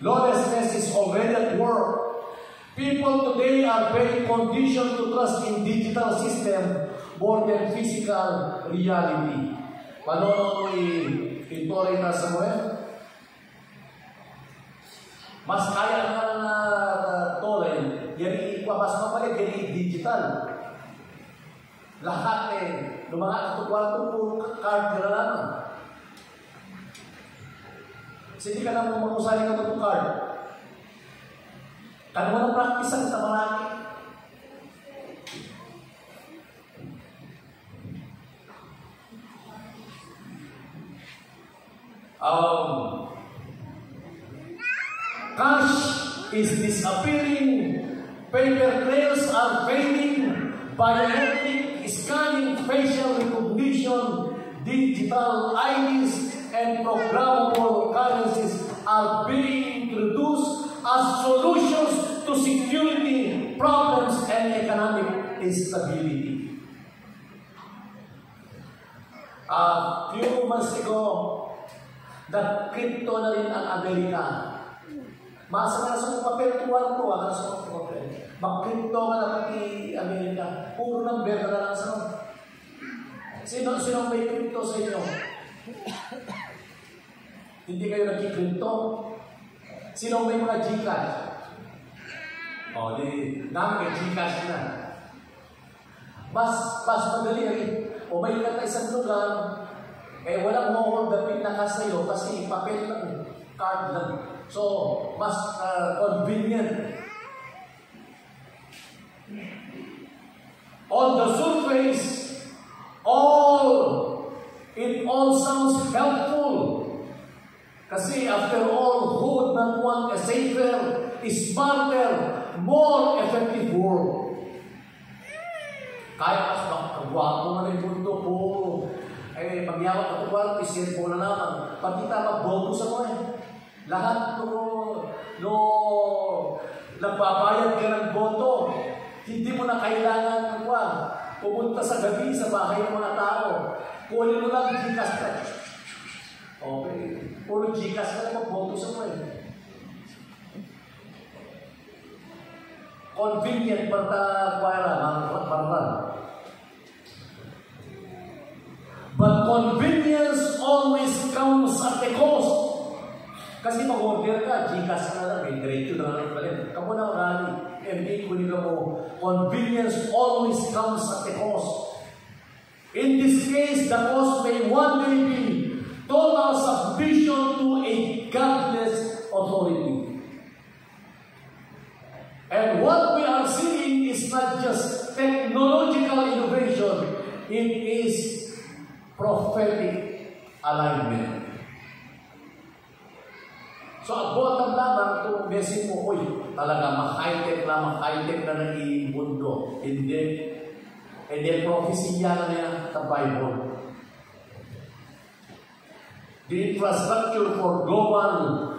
Lawlessness is already at work. People today are very conditioned to trust in digital system more than physical reality. Panonood mo ito rin na Samuel? Mas kaya nga na tolen, yan mas mapalit, yan digital. Lahat lumaga at kwarto, puro card na lang. Hindi ka lang mamusali ng card. Kano mo na practice sa marami. Cash is disappearing, paper trails are fading, biometric scanning, facial recognition, digital IDs, and programmable currencies are being introduced as solutions to security problems and economic instability. A few months ago, nag-crypto na rin ang Amerika. Masa na sa papel tuwang tuwa na sa papel. Mag-crypto ka na pati Amerika. Puro number na lang sa Sino may crypto sa inyo? Hindi kayo nag-crypto? Sino may mga Gcash? O, namin may Gcash na. Mas madali rin. O may ka isang lugar, eh walang hold the pin na sa'yo kasi papel lang, card lang. So, mas convenient. On the surface, it all sounds helpful. Kasi after all, who would not want a safer, smarter, more effective world? Kaya mas makagwapo na rin mundo po. Eh, magyawat ako ba, isip mo na naman. Pag kita mag-boto sa mo lahat nagbabayad ka ng boto, hindi mo na kailangan pumunta sa gabi sa bahay ng mga tao. Kunin mo lang Gcash ka. Okay. Puro Gcash ka na mag-boto sa mo Convenient para but convenience always comes at a cost. Kasi mag-order ka, Gcash na lang, may diretso na lang pala. Kamu na marami. Hindi kunin ka mo. Convenience always comes at a cost. In this case, the cost may one day be total submission to a godless authority. And what we are seeing is not just technological innovation, it is prophetic alignment. So, at bottom lamang, itong message mo, talaga ma-high-tech na ng mundo. Hindi. And then, prophecy na niya sa Bible. The infrastructure for global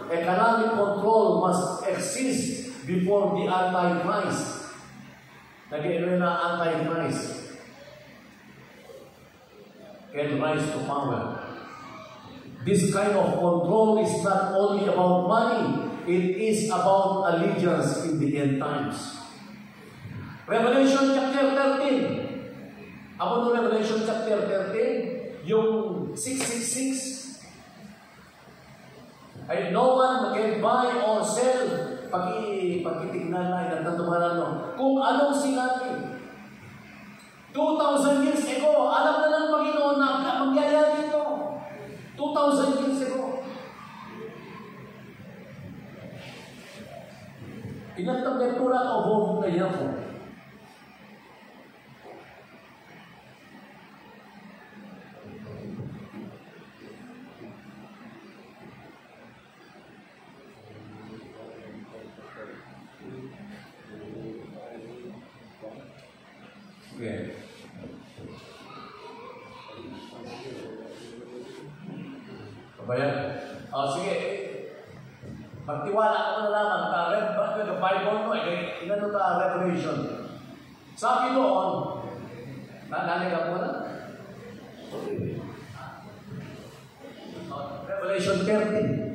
economic control must exist before the Antichrist. Nag-iirin na Antichrist can rise to power. This kind of control is not only about money, it is about allegiance in the end times. Revelation chapter 13. Ako no Revelation chapter 13, yung 666, ay no one can buy or sell. Pagkitignan na, nagtatumaran mo. Kung anong sinabi. 2,000 years ago, alam na ng Panginoon na mangyayari ito. 2,000 years ago. Inatagyatura ka o na yan po. Okay. Kabayan? Sige. Magtiwala ako na naman. The Bible mo, inano ka Revelation. Sabi doon, nalala ka muna? Revelation 13.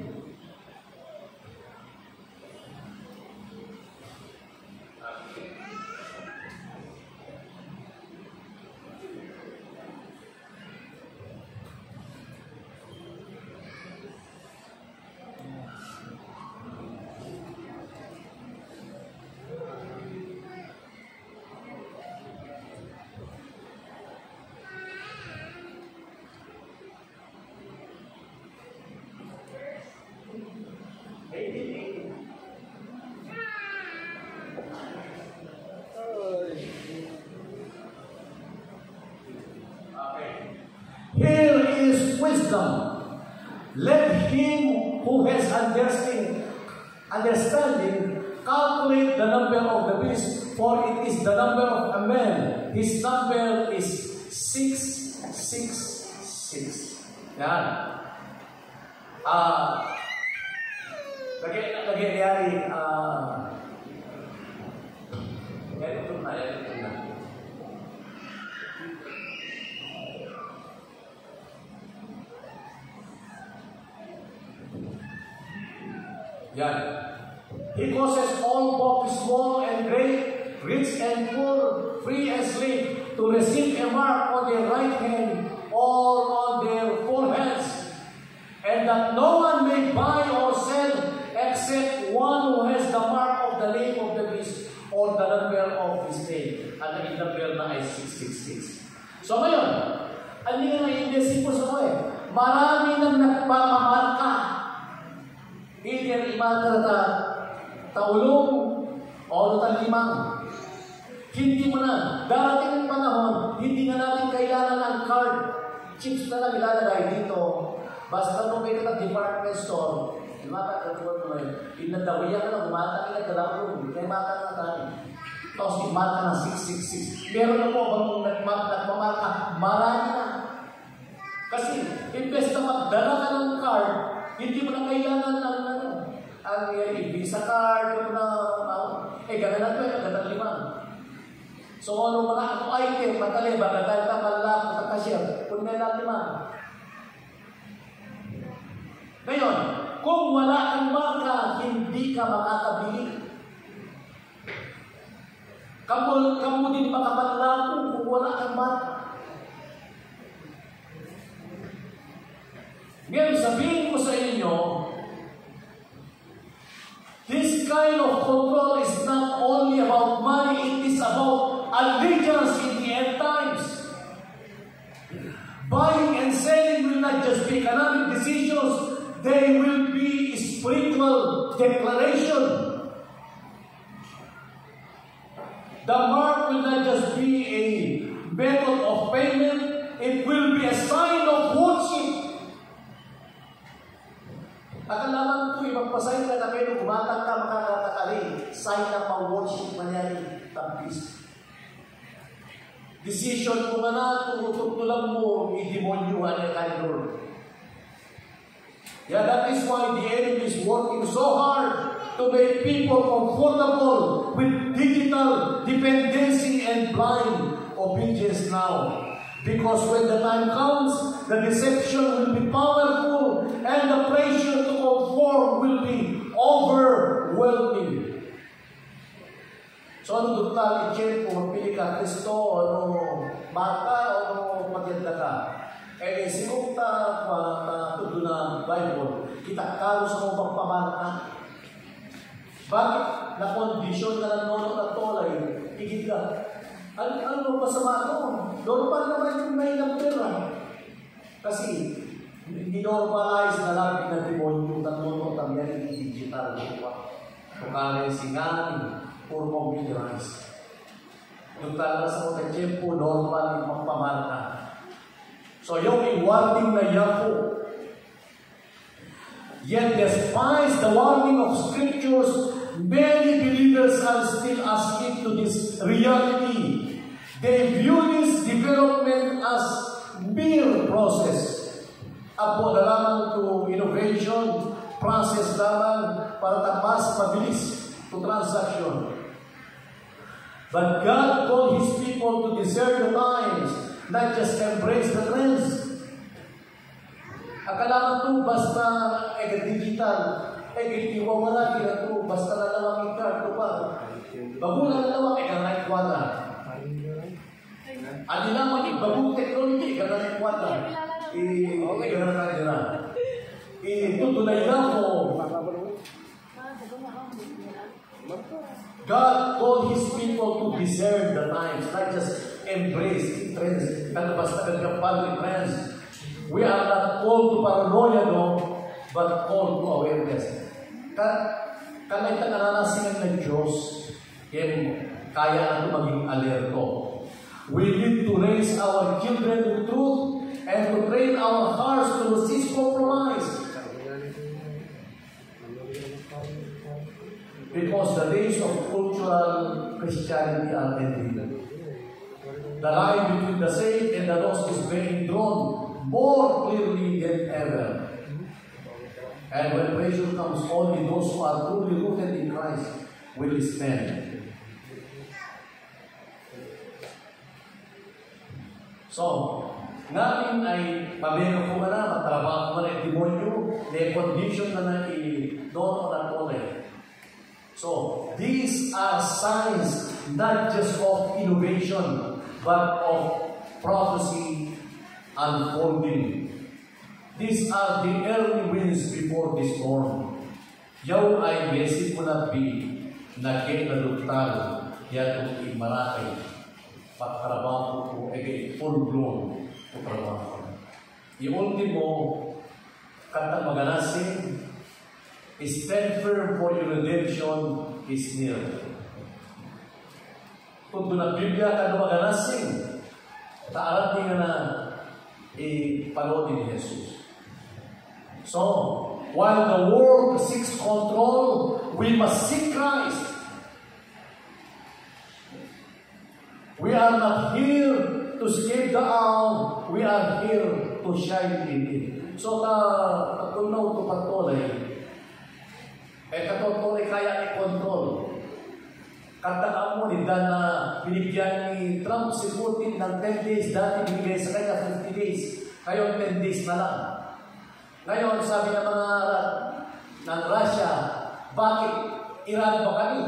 Here is wisdom. Let understanding, calculate the number of the beast, for it is the number of a man. His number is 666. Yan. Nagyayari, ito na. Yan. He causes all, both small and great, rich and poor, free and slave, to receive a mark on their right hand or on their foreheads, and that no one may buy or sell except one who has the mark of the name of the beast or the number of his name. At ang number na ay 666. So ngayon, ano nga yung disciples ako marami nang nagpamamarka. Either imarka na taulong o talimang. Hindi mo na. Darating ang panahon, hindi na natin kailangan ng card. Chips na lang ilalagay dito. Basta nung may ka department store, mata ka tuwan mo ngayon. Inadawiya ka lang, umata ka lang, kalakong. Kaya mata ka tayo. Tapos imata na 666. Meron na po, kung nagmamarka, marami na. Kasi, imbes na magdala ka ng card, hindi mo na kailangan ng ang Visa card, gano'n na ito, gano'n limang. So, ano mga item, matali, bagatay ka, malak, kakasya, kung may lang limang. Ngayon, kung wala kang marka, hindi ka makakabili. Kamu din makapanlapo kung wala kang marka. Ngayon, sabihin ko sa inyo, this kind of control is not only about money, it is about allegiance in the end times. Buying and selling will not just be economic decisions, they will be spiritual declaration. The mark will not just be a method of payment, it will be a sign of worship. Akalaman ko, ipagpasign ka na kayo, kumatang ka, makakatakali, sign na pang-worship mangyari, tampis. Decision mo na, tumututulang mo, i-demonyuhan ang kanilor. Yeah, that is why the enemy is working so hard to make people comfortable with digital dependency and blind obedience now. Because when the time comes, the deception will be powerful and the pressure to conform will be overwhelming. So ano doon tayo i-check kung magpili ka Kristo, ano mata, ano maganda ka. Siguro tudo na Bible, kita kalos mo pagpamarka. Bakit? Na-condition na nanonood at tolay, higit ka. Ano masama ito? Normal naman yung may ng pera. Kasi, hindi-normalize na lang na demonyo at nanonood ang yan yung digital. Kung kaya singanin, or computerized. Yung talaga sa mga tiyempo, normal yung pagpamarka. So, yung warning na Yahoo. Yet, despite the warning of scriptures, many believers are still asleep to this reality. They view this development as mere process. Apo na lamang to innovation, process lamang para tamas, mabilis to transaction. But God called His people to discern the times, not just embrace the trends. Akala mo basta digital, iwawala kira to, basta nalawang card to pa. Bagulang nalawang, kanay kwala. Ano naman, bagong teknologi, kanay kwala. Kanay na nila. Tutunay lang mo. God called His people to discern the times, not just embrace trends. Ano basta nagkapal trends. We are not called to paranoia, no, but called to awareness. Kanay tananasingan ng Diyos, kaya natin maging alerto. We need to raise our children in truth and to train our hearts to resist compromise. Because the days of cultural Christianity are ending. The line between the saved and the lost is being drawn more clearly than ever. And when pressure comes, only those who are truly rooted in Christ will stand. So, namin ay pabiro ko na, matrabaho ko na demonyo, may condition na i-doon na tole. So, these are signs not just of innovation, but of prophecy unfolding. These are the early winds before the storm. Yaw ay basic mo na nagkikaduktal, yan kung imarakay. Pagtrabaho ko ay full-blown o trabaho. Yung ultimo, kata maganasin, stand firm for your redemption is near. Kung doon ang Biblia ka maganasin, taarat niya na ipanood ni Jesus. So, while the world seeks control, we must seek Christ. We are not here to escape the hour. We are here to shine in it. So, katunaw ito patuloy. Katuloy kaya i-control. Kataan mo, hindi na binigyan ni Trump si Putin ng 10 days. Dati binigay sa kanya 50 days. Ngayon, 10 days na lang. Ngayon, sabi ng mga ng Russia, bakit Iran ba kami?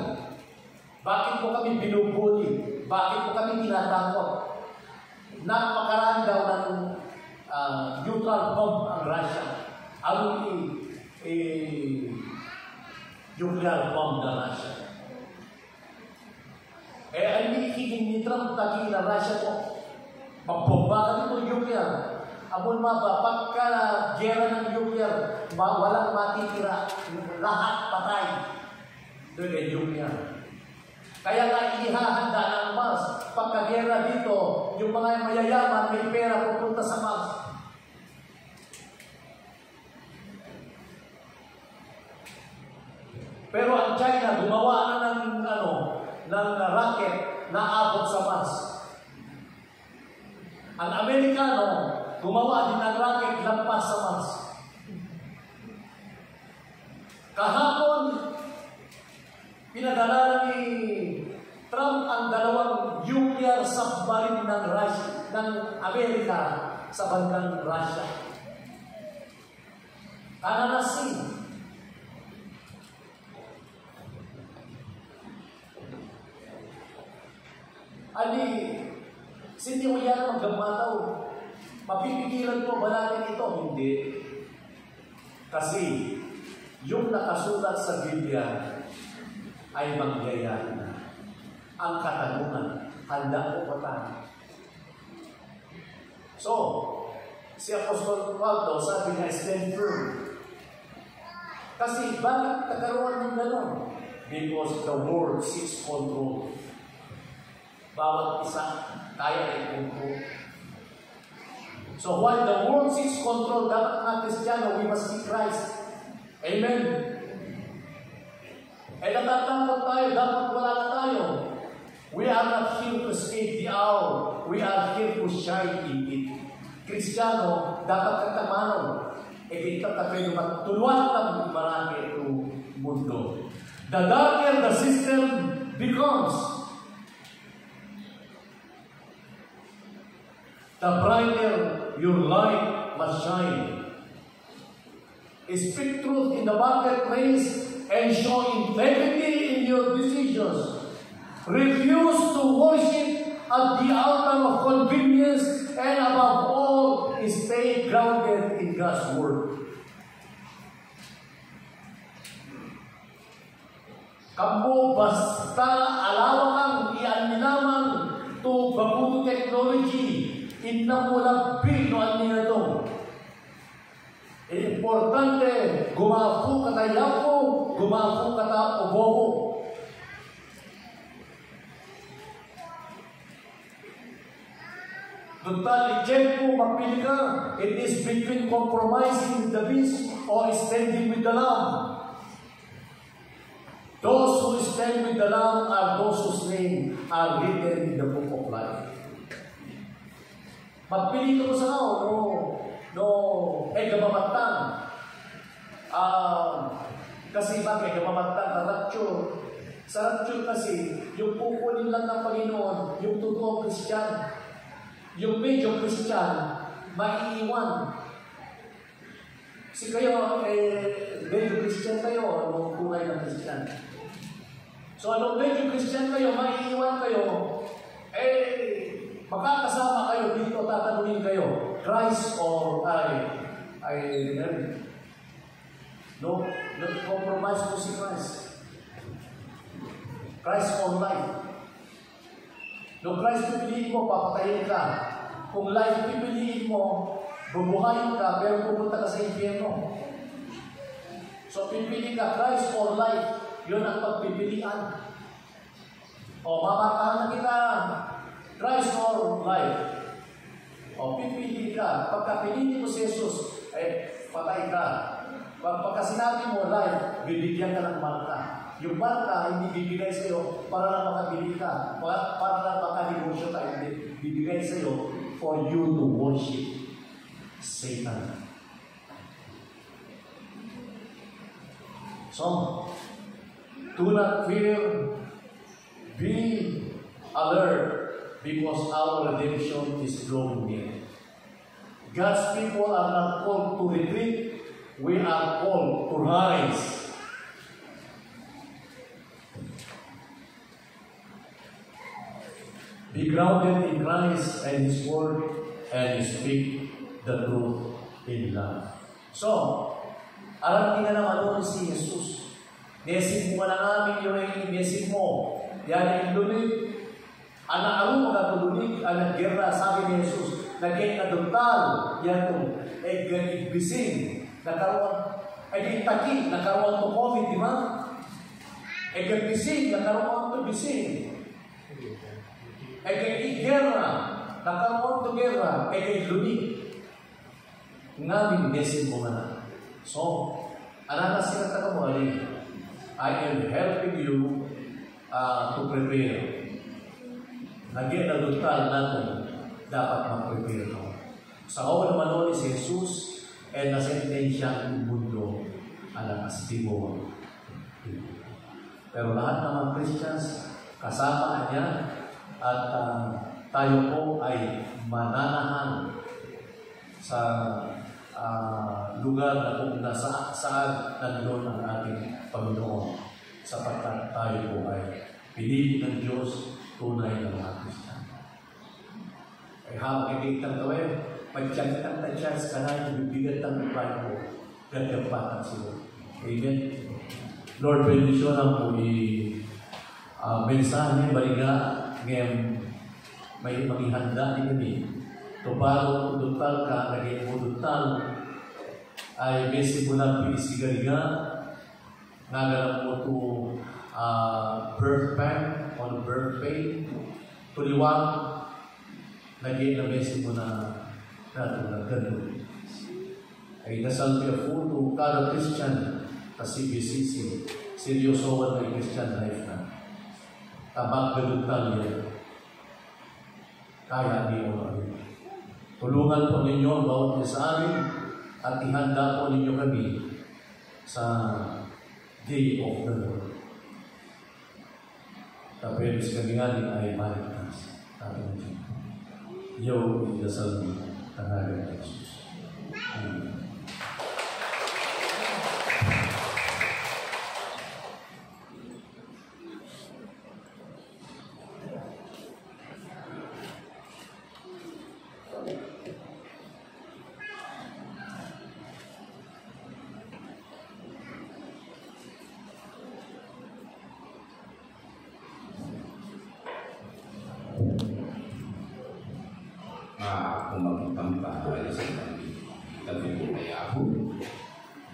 Bakit mo kami binubuli? Bakit mo kami tinatakot? Napakaraan daw ng neutral bomb ang Russia. Ang nuclear bomb ng Russia. Ang hihiging ni Trump tagi na Russia po. Magbomba ka nito nuclear. Amon ba, pagka gera ng nuclear, walang matitira. Lahat patay. Doon ay nuclear. Kaya nga ihahanda ng Mars. Pagkagera dito, yung mga mayayaman may pera pupunta sa Mars. Pero ang China gumawa na ng rocket na abot sa Mars. Ang Amerikano gumawa din ng rocket lampas sa Mars. Kahapon, pinadala ni Trump ang dalawang nuclear submarine ng Russia, ng Amerika sa bandang Russia. Kananasin. Ali, hindi mo yan maggamataw. Mapipigilan mo ba natin ito? Hindi. Kasi, yung nakasulat sa Biblia ay mangyayari na. Ang katanungan, handa mo ba tayo? So, si Apostol Pablo sabi na stand firm. Kasi bakit nagkaroon ng gano'n? Because the world seeks control. Bawat isa, kaya ay control. So while the world seeks control, dapat mga Kristiyano, we must seek Christ. Amen. Natatakot tayo, dapat wala na tayo. We are not here to escape the hour. We are here to shine in it. Kristiyano, dapat katamanaw. Kita tayo matuluan ng marami itong mundo. The darker the system becomes, the brighter your light must shine. Speak truth in the marketplace and show integrity in your decisions. Refuse to worship at the altar of convenience, and above all, stay grounded in God's Word. Kamu basta alawang ianilaman to bago technology, inamulabing no anina ito. Importante, gumafu katayapo, gumafu kataobobo. Total ejempo mapili ka. It is between compromising with the beast or standing with the lamb. Those slain with the Lamb are those whose names are written in the book of life. Magpili ko sa gamamatan. Kasi bakit gamamatan na rapture? Sa rapture kasi, yung pupunin lang ng Panginoon, yung totoong Christian. Yung medyo Christian, maiiwan. Kasi kayo, medyo Christian kayo, anong buhay ng Christian. So, anong medyo Christian kayo, maiiwan kayo, makakasama kayo dito, tatanungin kayo, Christ or no compromise mo si Christ. Christ or life. No Christ pipiliin mo, papatayin ka. Kung life pipiliin mo, bubuhayin ka, pero pupunta ka sa impyerno. So, pipili ka, Christ or life, yun ang pagpipilian. O, mamakahan na kita, Christ or life. O, pipili ka. Pagka pinili mo si Jesus, patay ka. Pagka sinabi mo life, bibigyan ka ng marka. Yung marka, hindi bibigay sa iyo para lang makabili ka. Para lang makanegosyo ka. Hindi bibigay sa iyo for you to worship Satan. So, do not fear. Be alert because our redemption is drawing near. God's people are not called to retreat. We are called to rise. Be grounded in Christ and His Word, and speak the truth in love. So, alam niya naman doon si Jesus. Message mo na namin yung message mo. Yan yung lunig. Ana-aro mga tulunig, anag-gera, sabi ni Jesus. Naging naduntal, yan yung bising. Nakaroon, itaki, nakaroon to COVID, di ba? Bising, nakaroon to bising. Gera, nakaroon to gera, lunig. Ngabing message mo na. So, ananas sila taga mo, I am helping you to prepare. Naging naduntal natin, dapat mag-prepare ka. Sa kawan naman ni si Jesus, nasentensya ang mundo alang asitibo. Pero lahat ng Christians, kasama niya, at tayo po ay mananahan sa lugar na kung saan nandoon ang ating Panginoon, sapagkat tayo po ay pinili ng Diyos tunay ng mga Christian. Ay habang ikitang gawin, magtiyagtang na chance ka na yung bibigat ng buhay ko, gagapatan sila. Amen. Lord, benedisyon ang po mensahe, baliga, ngayon may maghihanda din kami. Tupalo, uduntal ka, naging uduntal, ay basic mo lang pinisigariga, nagalang mo to birth pain, on birth pain, tuliwag, naging na basic mo na natin na ganun. Ay dasal niya po to kada Christian sa CBCC, seryosohan na Christian life na. Tabang gaduntal niya. Kaya niyo kami. Tulungan po ninyo ang bawat isa sa amin at ihanda po ninyo kami sa Day of the Lord. Tapos kami nga din ay maligtas. Tapos Yo, idasal mo, tanagan ng Jesus. Amen.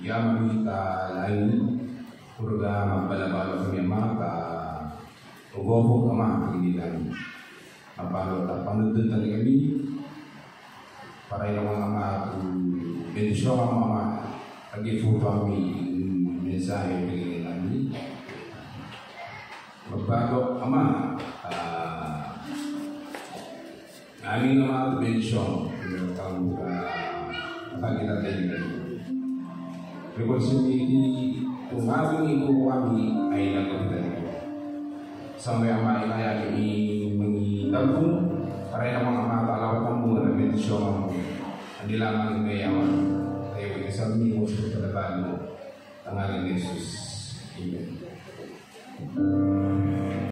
Yamamita lain purga mapalabalo kami maka ugobo kama inilan mapalo ta panudutan kami para yung mga bendisyon ang mga pag-ifu kami mensahe bigay namin magbago Ama, aming mga bensyon, ang pagkita din. Reconciliate, kung aming ito kami ay nagpapitali. Sa mga maikaya ini mengitagong, para yung mga matalawat ang muna na bensyon ang hindi lamang mayawan. Tayo isang mimo sa pagkatalo ang aling Jesus. Amen.